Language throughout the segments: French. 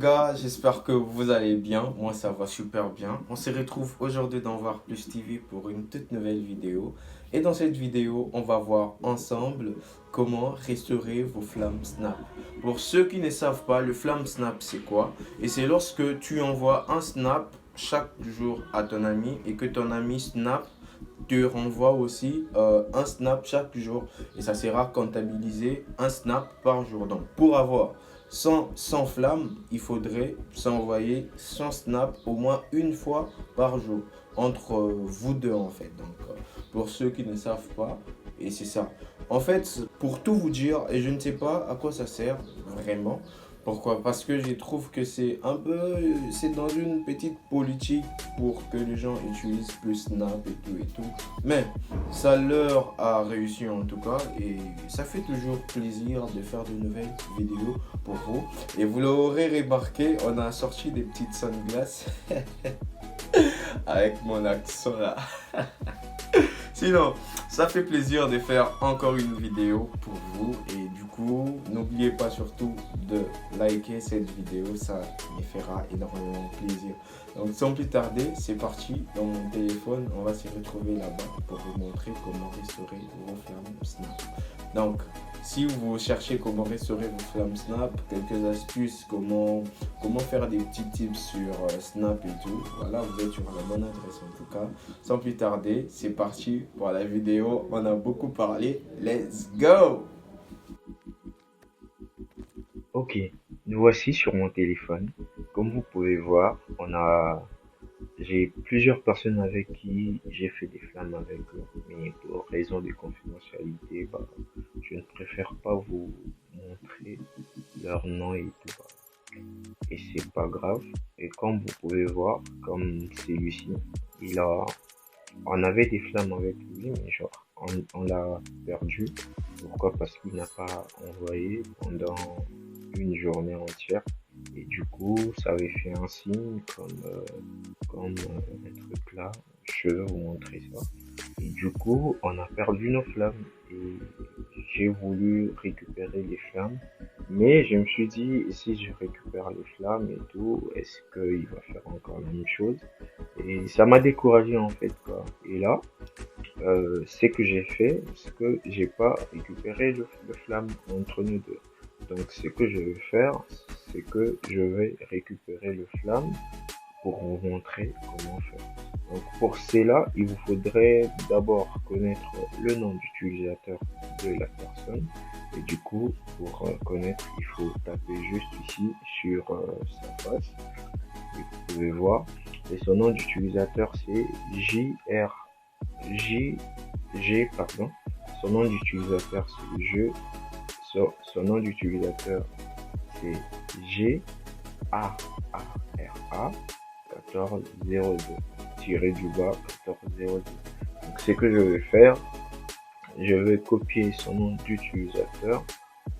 gars, j'espère que vous allez bien. Moi, ça va super bien. On se retrouve aujourd'hui dans Voir Plus TV pour une toute nouvelle vidéo. Et dans cette vidéo, on va voir ensemble comment restaurer vos flammes Snap. Pour ceux qui ne savent pas, le flamme Snap, c'est quoi? Et c'est lorsque tu envoies un Snap chaque jour à ton ami et que ton ami Snap te renvoie aussi un snap chaque jour et ça sera comptabilisé un snap par jour. Donc pour avoir 100 flammes, il faudrait s'envoyer 100 snaps au moins une fois par jour entre vous deux en fait. Donc pour ceux qui ne savent pas, et c'est ça. En fait, pour tout vous dire, et je ne sais pas à quoi ça sert vraiment. Pourquoi? Parce que je trouve que c'est un peu, c'est dans une petite politique pour que les gens utilisent plus Snap et tout et tout. Mais ça leur a réussi en tout cas et ça fait toujours plaisir de faire de nouvelles vidéos pour vous. Et vous l'aurez remarqué, on a sorti des petites sunglasses avec mon accent là. Sinon, ça fait plaisir de faire encore une vidéo pour vous et du coup, n'oubliez pas surtout de liker cette vidéo, ça me fera énormément plaisir. Donc sans plus tarder, c'est parti dans mon téléphone, on va se retrouver là-bas pour vous montrer comment restaurer vos flammes Snap. Donc, si vous cherchez comment restaurer vos flammes Snap, quelques astuces, comment faire des petits tips sur Snap et tout, voilà, vous êtes sur la bonne adresse en tout cas. Sans plus tarder, c'est parti pour la vidéo. On a beaucoup parlé. Let's go! Ok, nous voici sur mon téléphone. Comme vous pouvez voir, j'ai plusieurs personnes avec qui j'ai fait des flammes avec eux, mais pour raison de confidentialité, je ne préfère pas vous montrer leur nom et tout, et c'est pas grave. Et comme vous pouvez voir, comme celui-ci, il a, on avait des flammes avec lui, mais genre, on l'a perdu. Pourquoi? Parce qu'il n'a pas envoyé pendant une journée entière. Et du coup, ça avait fait un signe comme un truc là. Je vais vous montrer ça. Et du coup, on a perdu nos flammes. Et j'ai voulu récupérer les flammes. Mais je me suis dit, si je récupère les flammes et tout, est-ce qu'il va faire encore la même chose? Et ça m'a découragé en fait, quoi. Et là, ce que j'ai fait, c'est que j'ai pas récupéré le flamme entre nous deux. Donc ce que je vais faire, c'est que je vais récupérer le flamme pour vous montrer comment faire. Donc pour cela, il vous faudrait d'abord connaître le nom d'utilisateur de la personne. Et du coup, pour connaître, il faut taper juste ici sur sa face. Et vous pouvez voir. Et son nom d'utilisateur c'est pardon. Son nom d'utilisateur c'est son nom d'utilisateur c'est GARRA 1402 tiré du bas 1402. Donc ce que je vais faire, je vais copier son nom d'utilisateur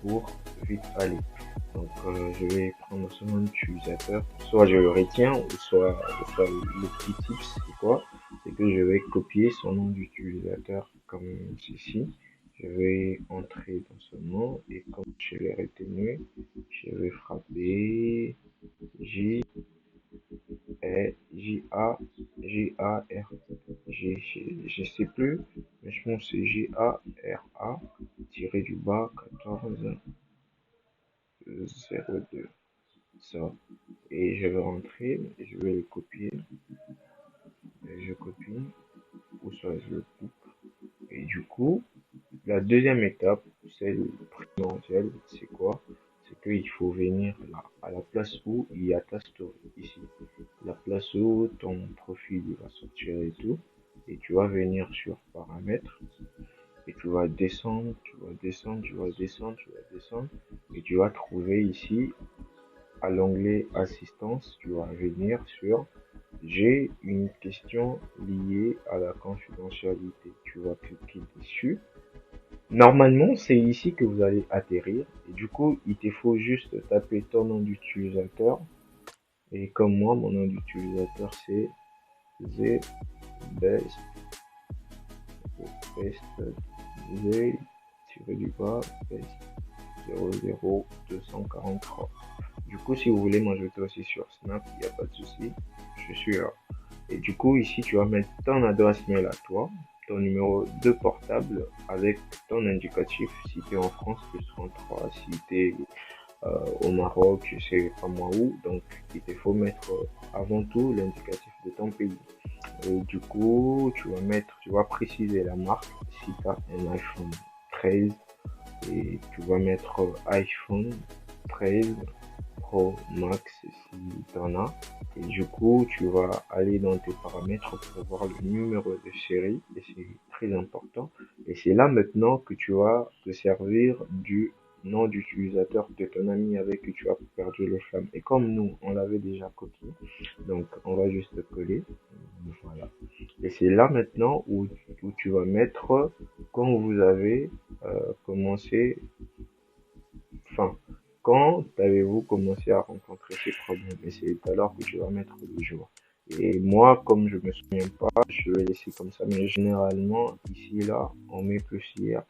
pour vite aller. Donc je vais prendre son nom d'utilisateur, soit je le retiens ou soit le petit tips c'est quoi? C'est que je vais copier son nom d'utilisateur comme ceci. Je vais entrer dans ce nom et comme je l'ai retenu, je vais frapper J E J A J A R je sais plus, mais je pense que c'est J A R A tiré du bas 1402 ça. Et je vais rentrer, et je vais le copier, et je copie, ou soit je le coupe. Et du coup, la deuxième étape, celle primordiale, c'est quoi? C'est qu'il faut venir là, à la place où il y a ta story, ici. La place où ton profil il va sortir et tout. Et tu vas venir sur paramètres. Et tu vas descendre, tu vas descendre, tu vas descendre, tu vas descendre. Et tu vas trouver ici, à l'onglet assistance, tu vas venir sur j'ai une question liée à la confidentialité. Tu vas cliquer dessus. Normalement, c'est ici que vous allez atterrir. Et du coup, il te faut juste taper ton nom d'utilisateur. Et comme moi, mon nom d'utilisateur, c'est zbest, z, tiré du bas, best 00243. Du coup, si vous voulez m'ajouter aussi sur Snap, il n'y a pas de souci, je suis là. Et du coup, ici, tu vas mettre ton adresse mail à toi, ton numéro de portable avec ton indicatif si tu es en France, plus 33, si tu es au Maroc, je sais pas moi où. Donc, il te faut mettre avant tout l'indicatif de ton pays. Et du coup, tu vas préciser la marque si tu as un iPhone 13 et tu vas mettre iPhone 13 Pro Max si tu en as. Et du coup, tu vas aller dans tes paramètres pour voir le numéro de série et c'est très important. Et c'est là maintenant que tu vas te servir du nom d'utilisateur de ton ami avec qui tu as perdu le flamme. Et comme nous, on l'avait déjà copié, donc on va juste coller. Voilà. Et c'est là maintenant où tu vas mettre quand vous avez commencé, enfin, quand avez-vous commencé à rencontrer ces problèmes? Et c'est alors que tu vas mettre le jour. Et moi, comme je me souviens pas, je vais laisser comme ça. Mais généralement, ici, là, on met plus hier.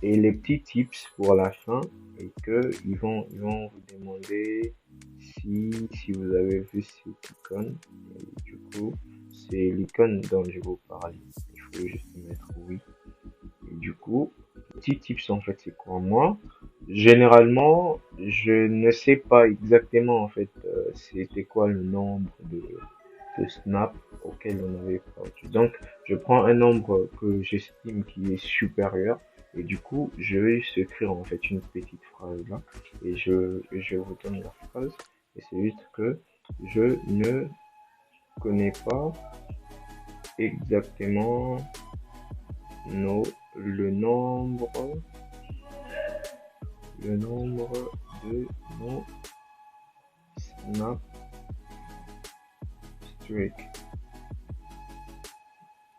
Et les petits tips pour la fin, et que ils vont vous demander si vous avez vu cette icône. Et du coup, c'est l'icône dont je vous parle. Il faut juste mettre oui. Et du coup, petit tips en fait, c'est quoi moi? Généralement, je ne sais pas exactement en fait c'était quoi le nombre de snaps auquel on avait perdu. Donc, je prends un nombre que j'estime qui est supérieur et du coup, je vais écrire en fait une petite phrase là et je vous donne la phrase et c'est juste que je ne connais pas exactement le nombre de nos snap streak.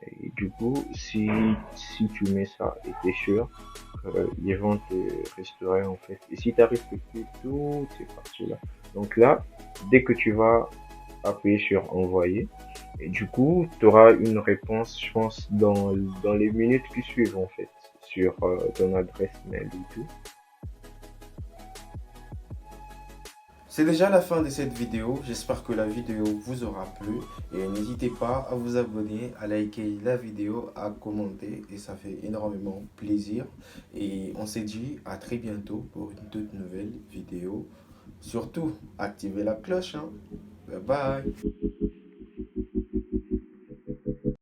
Et du coup, si tu mets ça et t'es sûr, ils vont te restaurer en fait. Et si tu as respecté toutes ces parties-là, donc là, dès que tu vas appuyer sur envoyer, et du coup, tu auras une réponse, je pense, dans les minutes qui suivent en fait, sur ton adresse mail et tout. C'est déjà la fin de cette vidéo. J'espère que la vidéo vous aura plu. Et n'hésitez pas à vous abonner, à liker la vidéo, à commenter. Et ça fait énormément plaisir. Et on s'est dit à très bientôt pour une toute nouvelle vidéo. Surtout, activez la cloche, hein. Bye bye.